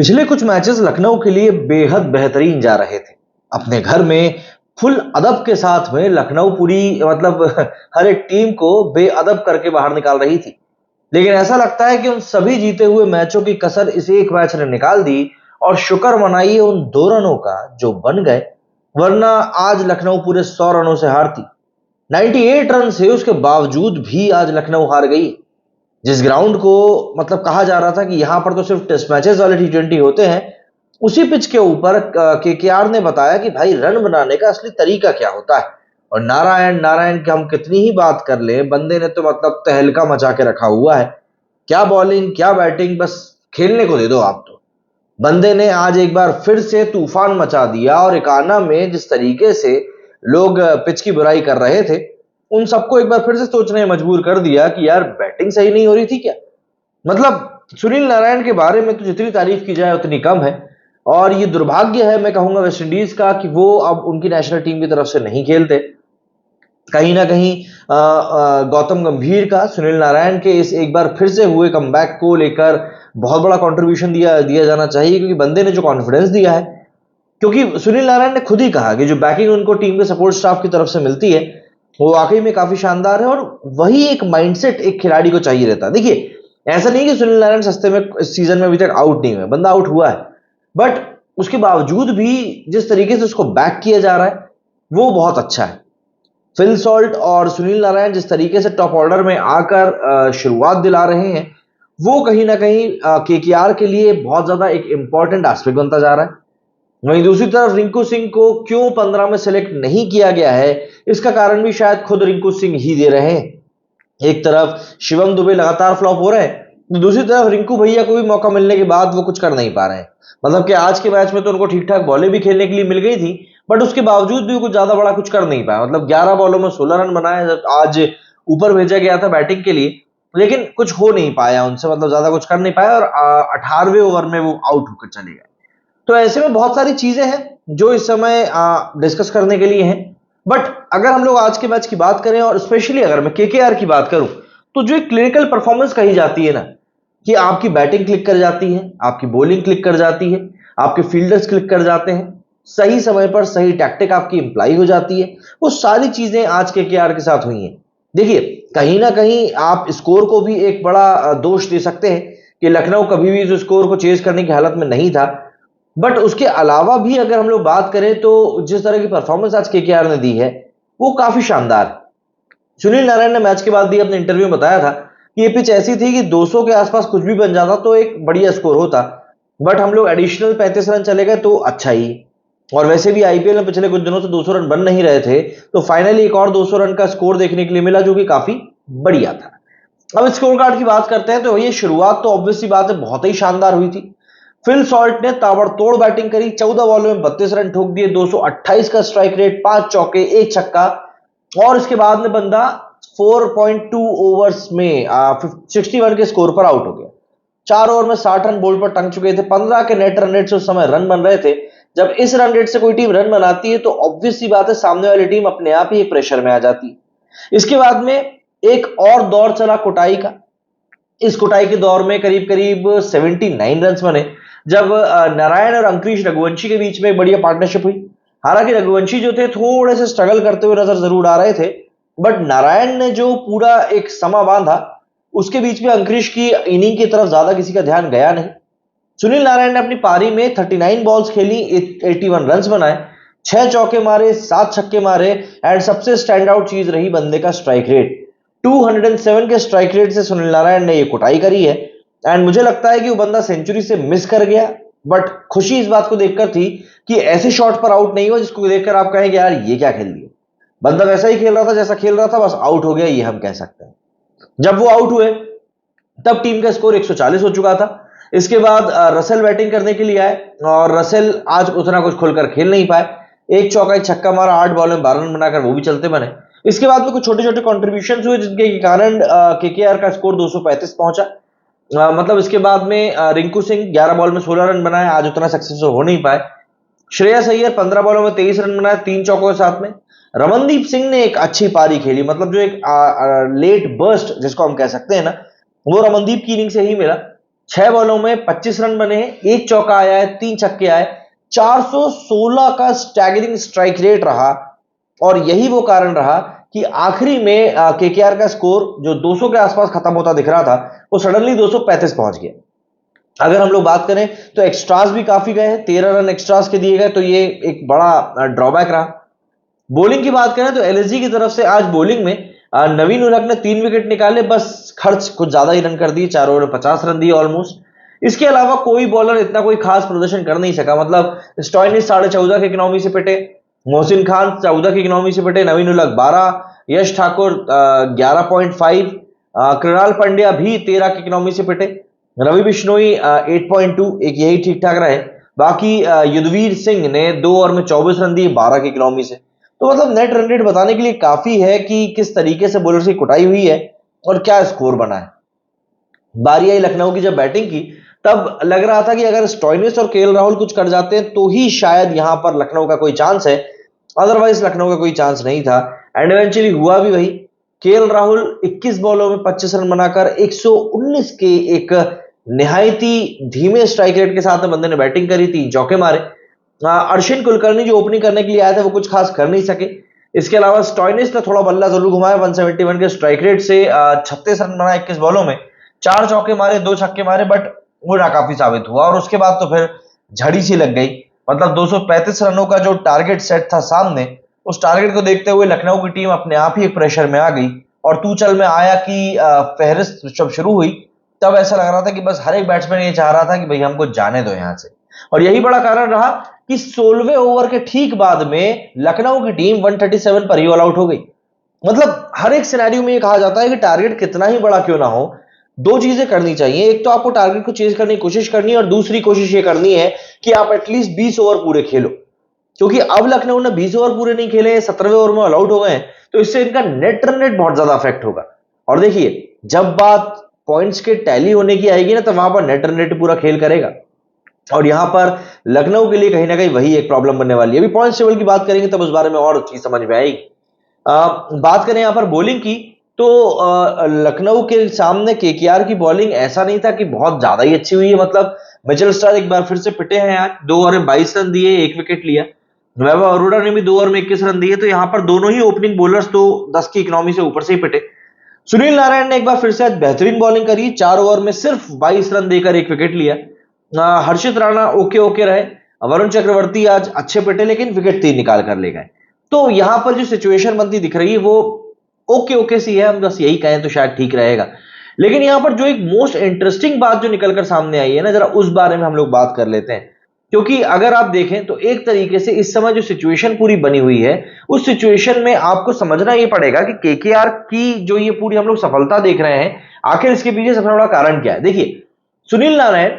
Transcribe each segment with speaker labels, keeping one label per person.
Speaker 1: पिछले कुछ मैचेस लखनऊ के लिए बेहद बेहतरीन जा रहे थे। अपने घर में फुल अदब के साथ में लखनऊ पूरी मतलब हर एक टीम को बेअदब करके बाहर निकाल रही थी। लेकिन ऐसा लगता है कि उन सभी जीते हुए मैचों की कसर इस एक मैच ने निकाल दी और शुक्र मनाइए उन 2 रनों का जो बन गए, वरना आज लखनऊ पूरे 100 रनों से हारती। 98 रन से उसके बावजूद भी आज लखनऊ हार गई। जिस ग्राउंड को मतलब कहा जा रहा था कि यहां पर तो सिर्फ टेस्ट मैचेस वाले टी20 होते हैं, उसी पिच के ऊपर केकेआर ने बताया कि भाई रन बनाने का असली तरीका क्या होता है। और नारायण नारायण की हम कितनी ही बात कर ले, बंदे ने तो मतलब तहलका मचा के रखा हुआ है। क्या बॉलिंग क्या बैटिंग, बस खेलने को दे दो आप तो। बंदे ने आज एक बार फिर से तूफान मचा दिया और इकाना में जिस तरीके से लोग पिच की बुराई कर रहे थे, उन सबको एक बार फिर से सोचने मजबूर कर दिया कि यार बैटिंग सही नहीं हो रही थी क्या। मतलब सुनील नारायण के बारे में तो जितनी तारीफ की जाए उतनी कम है। और ये दुर्भाग्य है, मैं कहूंगा, वेस्ट इंडीज का कि वो अब उनकी नेशनल टीम की तरफ से नहीं खेलते। कहीं ना कहीं गौतम गंभीर का सुनील नारायण के इस एक बार फिर से हुए कमबैक को लेकर बहुत बड़ा कंट्रीब्यूशन दिया दिया जाना चाहिए, क्योंकि बंदे ने जो कॉन्फिडेंस दिया है। क्योंकि सुनील नारायण ने खुद ही कहा कि जो बैकिंग उनको टीम के सपोर्ट स्टाफ की तरफ से मिलती है वो वाकई में काफी शानदार है, और वही एक माइंडसेट एक खिलाड़ी को चाहिए रहता है। देखिए, ऐसा नहीं कि सुनील नारायण सस्ते में इस सीजन में अभी तक आउट नहीं हुए, बंदा आउट हुआ है, बट उसके बावजूद भी जिस तरीके से उसको बैक किया जा रहा है वो बहुत अच्छा है। फिल सॉल्ट और सुनील नारायण जिस तरीके से टॉप ऑर्डर में आकर शुरुआत दिला रहे हैं, वो कहीं ना कहीं केकेआर के लिए बहुत ज्यादा एक इंपॉर्टेंट एस्पेक्ट बनता जा रहा है। वहीं दूसरी तरफ रिंकू सिंह को क्यों 15 में सिलेक्ट नहीं किया गया है, इसका कारण भी शायद खुद रिंकू सिंह ही दे रहे हैं। एक तरफ शिवम दुबे लगातार फ्लॉप हो रहे हैं, तो दूसरी तरफ रिंकू भैया को भी मौका मिलने के बाद वो कुछ कर नहीं पा रहे हैं। मतलब कि आज के मैच में तो उनको ठीक ठाक बॉलें भी खेलने के लिए मिल गई थी, बट उसके बावजूद भी कुछ ज्यादा बड़ा कुछ कर नहीं पाया। मतलब 11 बॉलों में 16 रन बनाए, जब आज ऊपर भेजा गया था बैटिंग के लिए, लेकिन कुछ हो नहीं पाया उनसे, मतलब ज्यादा कुछ कर नहीं पाया, और 18वें ओवर में वो आउट होकर चले गए। तो ऐसे में बहुत सारी चीजें हैं जो इस समय डिस्कस करने के लिए हैं। बट अगर हम लोग आज के मैच की बात करें, और स्पेशली अगर मैं केकेआर की बात करूं, तो जो एक क्लिनिकल परफॉर्मेंस कही जाती है ना, कि आपकी बैटिंग क्लिक कर जाती है, आपकी बॉलिंग क्लिक कर जाती है, आपके फील्डर्स क्लिक कर जाते हैं, सही समय पर सही टैक्टिक आपकी इंप्लाई हो जाती है, वो सारी चीजें आज केकेआर के साथ हुई हैं। देखिए, कहीं ना कहीं आप स्कोर को भी एक बड़ा दोष दे सकते हैं कि लखनऊ कभी भी इस स्कोर को चेज करने की हालत में नहीं था। बट उसके अलावा भी अगर हम लोग बात करें तो जिस तरह की परफॉर्मेंस आज केकेआर ने दी है वो काफी शानदार है। सुनील नारायण ने मैच के बाद भी अपने इंटरव्यू में बताया था कि ये पिच ऐसी थी कि 200 के आसपास कुछ भी बन जाता तो एक बढ़िया स्कोर होता, बट हम लोग एडिशनल 35 रन चले गए तो अच्छा ही। और वैसे भी आईपीएल में पिछले कुछ दिनों से 200 रन बन नहीं रहे थे, तो फाइनली एक और 200 रन का स्कोर देखने के लिए मिला, जो कि काफी बढ़िया था। अब स्कोर कार्ड की बात करते हैं, तो ये शुरुआत तो ऑब्वियसली बात है बहुत ही शानदार हुई थी। फिल सॉल्ट ने ताबड़तोड़ बैटिंग करी, 14 बॉलों में 32 रन ठोक दिए, 228 का स्ट्राइक रेट, 5 चौके, 1 छक्का। और इसके बाद में बंदा 4.2 ओवर्स में 61 के स्कोर पर आउट हो गया। 4 ओवर में 60 रन बोल्ड पर टंग चुके थे। 15 के नेट रन रेट से उस समय रन बन रहे थे। जब इस रन रेट से कोई टीम रन बनाती है तो ऑब्वियस सी बात है सामने वाली टीम अपने आप ही एक प्रेशर में आ जाती है। इसके बाद में एक और दौर चला कुटाई का। इस कुटाई के दौर में करीब करीब 79 रन बने, जब नारायण और अंकुश रघुवंशी के बीच में एक बढ़िया पार्टनरशिप हुई। हालांकि रघुवंशी जो थे थोड़े से स्ट्रगल करते हुए नजर जरूर आ रहे थे, बट नारायण ने जो पूरा एक समा बांधा, उसके बीच में अंकुश की इनिंग की तरफ ज्यादा किसी का ध्यान गया नहीं। सुनील नारायण ने अपनी पारी में 39 बॉल्स खेली, 81 रन बनाए, 6 चौके मारे, 7 छक्के मारे, एंड सबसे स्टैंड आउट चीज रही बंदे का स्ट्राइक रेट। 207 के स्ट्राइक रेट से सुनील नारायण ने ये कुटाई करी है। एंड मुझे लगता है कि वो बंदा सेंचुरी से मिस कर गया, बट खुशी इस बात को देखकर थी कि ऐसे शॉट पर आउट नहीं हुआ जिसको देखकर आप कहेंगे यार ये क्या खेल दिया। बंदा वैसा ही खेल रहा था जैसा खेल रहा था, बस आउट हो गया, ये हम कह सकते हैं। जब वो आउट हुए तब टीम का स्कोर 140 हो चुका था। इसके बाद रसेल बैटिंग करने के लिए आए, और रसेल आज उतना कुछ खुलकर खेल नहीं पाए। एक चौका एक छक्का मारा, 8 बॉल में 12 रन बनाकर वो भी चलते बने। इसके बाद में कुछ छोटे छोटे कॉन्ट्रीब्यूशन हुए जिनके कारण केकेआर का स्कोर 235 पहुंचा। मतलब इसके बाद में रिंकू सिंह 11 बॉल में 16 रन बनाए, आज उतना सक्सेसफुल हो नहीं पाए। श्रेयस अय्यर 15 बॉलों में 23 रन बनाए, 3 चौकों के साथ में। रमनदीप सिंह ने एक अच्छी पारी खेली, मतलब जो एक लेट बर्स्ट जिसको हम कह सकते हैं ना, वो रमनदीप की इनिंग से ही मिला। 6 बॉलों में 25 रन बने हैं, एक चौका आया है, 3 छक्के आए, 416 का स्टैगरिंग स्ट्राइक रेट रहा। और यही वो कारण रहा कि आखिरी में केकेआर का स्कोर जो 200 के आसपास खत्म होता दिख रहा था, वो सडनली 235 पहुंच गया। अगर हम लोग बात करें तो एक्स्ट्रास भी काफी गए हैं, 13 रन एक्स्ट्रास के दिए गए, तो ये एक बड़ा ड्रॉबैक रहा। बॉलिंग की बात करें तो एलएसजी की तरफ से आज बॉलिंग में नवीन उलहक ने 3 विकेट निकाले, बस खर्च कुछ ज्यादा ही रन कर दिए, 4 ओवर में 50 रन दिए ऑलमोस्ट। इसके अलावा कोई बॉलर इतना कोई खास प्रदर्शन कर नहीं सका। मतलब स्टॉइनिस 14.5 के इकोनॉमी से पिटे, मोहसिन खान 14 की इकोनॉमी से पिटे, नवीन उलहक 12, यश ठाकुर 11.5, कृणाल पंड्या भी 13 की इकोनॉमी से पिटे, रवि बिश्नोई 8.2, एक यही ठीक ठाक रहे। बाकी युद्धवीर सिंह ने 2 ओवर में 24 रन दिए 12 की इकोनॉमी से। तो मतलब नेट रन रेट बताने के लिए काफी है कि किस तरीके से बॉलर की कुटाई हुई है और क्या स्कोर बना है। बारी आई लखनऊ की, जब बैटिंग की तब लग रहा था कि अगर स्टॉइनिस और केएल राहुल कुछ कर जाते हैं तो ही शायद यहां पर लखनऊ का कोई चांस है, अदरवाइज लखनऊ का कोई चांस नहीं था। एंड इवेंचुअली हुआ भी वही। केएल राहुल 21 बॉलों में 25 रन बनाकर 119 के एक निहायती धीमे स्ट्राइक रेट के साथ बंदे ने बैटिंग करी, 3 चौके मारे। अर्शिन कुलकर्णी जो ओपनिंग करने के लिए आए थे वो कुछ खास कर नहीं सके। इसके अलावा स्टॉइनिस ने थोड़ा बल्ला जरूर घुमाया, 171 के स्ट्राइक रेट से 36 रन बना 21 बॉलों में, 4 चौके मारे, 2 छक्के मारे, बट वो नाकाफी साबित हुआ। और उसके बाद तो फिर झड़ी सी लग गई। मतलब 235 रनों का जो टारगेट सेट था सामने, उस टारगेट को देखते हुए लखनऊ की टीम अपने आप ही एक प्रेशर में आ गई। और तू चल में आया कि फहरिस्त जब शुरू हुई तब ऐसा लग रहा था कि बस हर एक बैट्समैन ये चाह रहा था कि भाई हमको जाने दो यहां से। और यही बड़ा कारण रहा कि 16वें ओवर के ठीक बाद में लखनऊ की टीम 137 पर ही ऑल आउट हो गई। मतलब हर एक सिनेरियो में ये कहा जाता है कि टारगेट कितना ही बड़ा क्यों ना हो, 2 चीजें करनी चाहिए। एक तो आपको टारगेट को चेज करने की कोशिश करनी है, और दूसरी कोशिश ये करनी है कि आप एटलीस्ट 20 ओवर पूरे खेलो। क्योंकि अब लखनऊ ने 20 ओवर पूरे नहीं खेले, 17वें ओवर में ऑल आउट हो गए हैं, तो इससे इनका नेट रन रेट बहुत ज्यादा अफेक्ट होगा। और देखिए, जब बात पॉइंट्स के टैली होने की आएगी ना, तो वहां पर नेट रन रेट पूरा खेल करेगा। और यहां पर लखनऊ के लिए कहीं ना कहीं वही एक प्रॉब्लम बनने वाली है। अभी पॉइंट्स टेबल की बात करेंगे तब उस बारे में और चीज समझ में आएगी। बात करें यहां पर बॉलिंग की, तो लखनऊ के सामने केकेआर की बॉलिंग ऐसा नहीं था कि बहुत ज्यादा ही अच्छी हुई है। मतलब मिचेल स्टार्क एक बार फिर से पिटे हैं आज, 2 ओवर में 22 रन दिए, 1 विकेट लिया। वैभव अरोड़ा ने भी 2 ओवर में 21 रन दिए। तो यहां पर दोनों ही ओपनिंग बॉलर्स तो 10 की इकोनॉमी से ऊपर से ही पिटे। सुनील नारायण ने एक बार फिर से आज बेहतरीन बॉलिंग करी, 4 ओवर में सिर्फ 22 रन देकर 1 विकेट लिया। हर्षित राणा ओके ओके रहे। वरुण चक्रवर्ती आज अच्छे पिटे, लेकिन विकेट 3 निकाल कर ले गए। तो यहां पर जो सिचुएशन बनती दिख रही है वो ओके ओके सी है, हम बस यही कहें तो शायद ठीक रहेगा। लेकिन यहां पर जो एक मोस्ट इंटरेस्टिंग बात जो निकलकर सामने आई है ना, जरा उस बारे में हम लोग बात कर लेते हैं। क्योंकि अगर आप देखें तो एक तरीके से इस समय जो सिचुएशन पूरी बनी हुई है, उस सिचुएशन में आपको समझना यह पड़ेगा कि केकेआर की जो ये पूरी हम लोग सफलता देख रहे हैं, आखिर इसके पीछे सबसे बड़ा कारण क्या है। देखिए, सुनील नारायण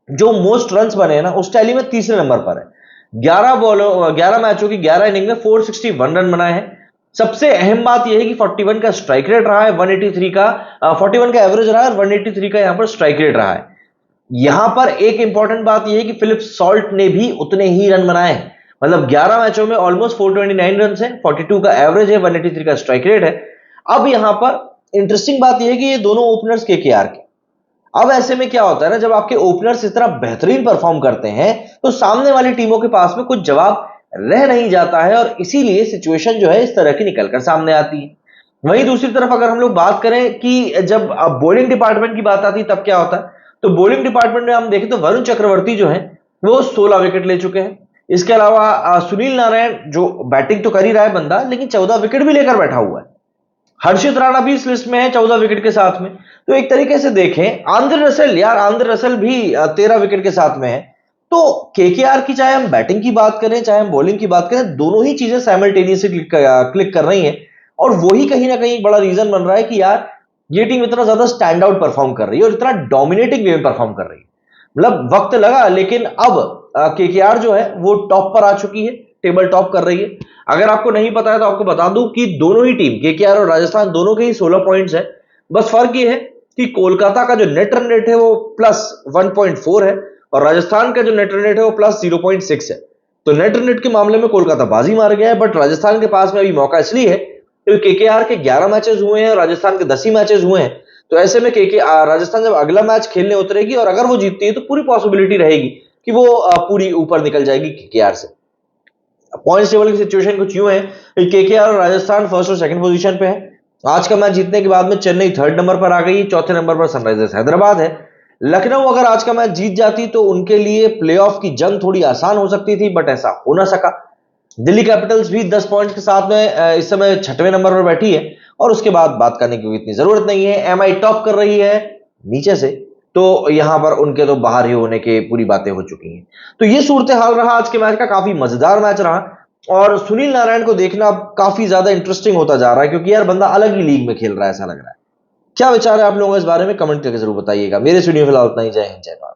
Speaker 1: जो मोस्ट रन्स बने हैं ना, उस टैली में तीसरे नंबर पर है। 11 मैचों की 11 इनिंग में 461 रन बनाए हैं। सबसे अहम बात यह है कि 41 का स्ट्राइक रेट रहा है, 183 का 41 का एवरेज रहा है, और 183 का यहां पर स्ट्राइक रेट रहा है। यहां पर एक इंपॉर्टेंट बात यह है कि फिलिप सॉल्ट ने भी उतने ही रन बनाए हैं। मतलब 11 मैचों में ऑलमोस्ट 429 रन है, 42 का एवरेज है, 183 का स्ट्राइक रेट है। अब यहां पर इंटरेस्टिंग बात यह है कि ये दोनों ओपनर्स केकेआर के। अब ऐसे में क्या होता है ना, जब आपके ओपनर्स इस तरह बेहतरीन परफॉर्म करते हैं तो सामने वाली टीमों के पास में कुछ जवाब रह नहीं जाता है, और इसीलिए सिचुएशन जो है इस तरह की निकलकर सामने आती है। वहीं दूसरी तरफ अगर हम लोग बात करें कि जब बॉलिंग डिपार्टमेंट की बात आती है तब क्या होता है, तो बॉलिंग डिपार्टमेंट में हम देखें तो वरुण चक्रवर्ती जो है वो 16 विकेट ले चुके हैं। इसके अलावा सुनील नारायण जो बैटिंग तो कर ही रहा है बंदा, लेकिन 14 विकेट भी लेकर बैठा हुआ है। हर्षित राणा भी इस लिस्ट में है 14 विकेट के साथ में। तो एक तरीके से देखें, आंद्रे रसेल, यार आंद्रे रसेल भी 13 विकेट के साथ में है। तो केकेआर की चाहे हम बैटिंग की बात करें चाहे हम बॉलिंग की बात करें, दोनों ही चीजें साइमल्टेनियसली क्लिक कर रही हैं। और वही कहीं ना कहीं एक बड़ा रीजन बन रहा है कि यार ये टीम इतना ज्यादा स्टैंड आउट परफॉर्म कर रही है और इतना डोमिनेटिंग वे में परफॉर्म कर रही है। मतलब वक्त लगा, लेकिन अब केकेआर जो है वो टॉप पर आ चुकी है, टेबल टॉप कर रही है। अगर आपको नहीं पता है तो आपको बता दूं कि दोनों ही टीम केकेआर और राजस्थान दोनों के ही 16 पॉइंट्स है। बस फर्क ये है कि कोलकाता का जो नेट रन रेट है वो +1.4 है, और राजस्थान का जो नेट रन रेट है वो +0.6 है। तो नेट रन रेट के मामले में कोलकाता बाजी मार गया है, बट राजस्थान के पास में अभी मौका इसलिए है क्योंकि केकेआर के 11 मैचेस हुए हैं, राजस्थान के 10 ही मैचेस हुए हैं। तो ऐसे में के राजस्थान जब अगला मैच खेलने उतरेगी और अगर वो जीतती है तो पूरी पॉसिबिलिटी रहेगी कि वो पूरी ऊपर निकल जाएगी केकेआर से। पॉइंट्स टेबल की सिचुएशन कुछ यूं है कि केकेआर और राजस्थान फर्स्ट और सेकंड पोजीशन पे है। आज का मैच जीतने के बाद में चेन्नई थर्ड नंबर पर आ गई, चौथे नंबर पर सनराइजर्स हैदराबाद है। लखनऊ अगर आज का मैच जीत जाती तो उनके लिए प्लेऑफ की जंग थोड़ी आसान हो सकती थी, बट ऐसा हो ना सका। दिल्ली कैपिटल्स भी 10 पॉइंट के साथ में इस समय छठवें नंबर पर बैठी है और उसके बाद बात करने की इतनी जरूरत नहीं है। एमआई टॉप कर रही है नीचे से, तो यहां पर उनके तो बाहर ही होने के पूरी बातें हो चुकी हैं। तो ये सूरत हाल रहा आज के मैच का, काफी मजेदार मैच रहा और सुनील नारायण को देखना काफी ज्यादा इंटरेस्टिंग होता जा रहा है, क्योंकि यार बंदा अलग ही लीग में खेल रहा है ऐसा लग रहा है। क्या विचार है आप लोगों का इस बारे में, कमेंट करके जरूर बताइएगा। मेरे वीडियो फिलहाल उतना ही। जय हिंद, जय भारत।